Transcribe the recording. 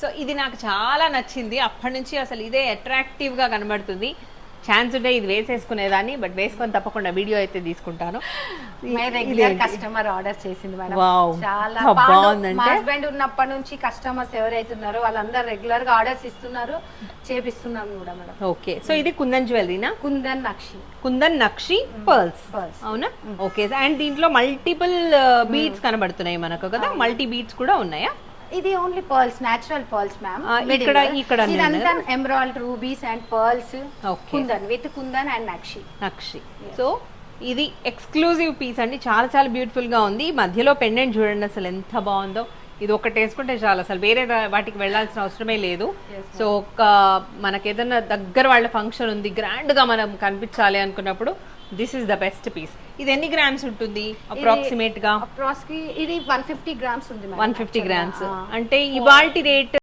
So ఇది నాకు చాలా నచ్చింది, అప్పటి నుంచి అసలు ఇదే అట్రాక్టివ్ గా కనబడుతుంది. ఛాన్స్ ఉంటే ఇది వేసేసుకునేదాన్ని, బట్ వేసుకొని తప్పకుండా వీడియో అయితే తీసుకుంటాను. రెగ్యులర్ కస్టమర్ ఆర్డర్ చేసింది మేడం. వావ్, చాలా బాగుందంటే. మా హస్బెండ్ ఉన్నప్పటి నుంచి కస్టమర్స్ ఎవరైతే ఉన్నారో వాళ్ళందరూ రెగ్యులర్ గా ఆర్డర్స్ ఇస్తున్నారు, చేపిస్తున్నాం కూడా మేడం. ఓకే, సో ఇది కుందన్ జ్యువెలరీనా? కుందన్ నక్షి. కుందన్ నక్షి పర్ల్స్ అవునా? ఓకే, అండ్ దీంట్లో మల్టిపుల్ బీడ్స్ కనబడుతున్నాయి మనకు కదా, మల్టీ బీడ్స్ కూడా ఉన్నాయా? ఇది only pearls, natural pearls ma'am. ఇక్కడ ఇదంతా emerald rubies and pearls. Kundan with kundan and nakshi. Nakshi. So ఇది ఎక్స్క్లూజివ్ పీస్ అండి, చాలా చాలా బ్యూటిఫుల్ గా ఉంది. మధ్యలో పెండెంట్ చూడండి అసలు ఎంత బాగుందో. ఇది ఒకటి వేసుకుంటే చాలు, అసలు వేరే వాటికి వెళ్ళాల్సిన అవసరమే లేదు. సో ఒక మనకేదన్నా దగ్గర వాళ్ళ ఫంక్షన్ ఉంది, గ్రాండ్ గా మనం కనిపించాలి అనుకున్నప్పుడు this is the best piece. ఇది ఎన్ని గ్రామ్స్ ఉంటుంది అప్రాక్సిమేట్ గా? ఇది 150 గ్రామ్స్ ఉంది. 150 గ్రామ్స్ అంటే ఇవాల్టి రేట్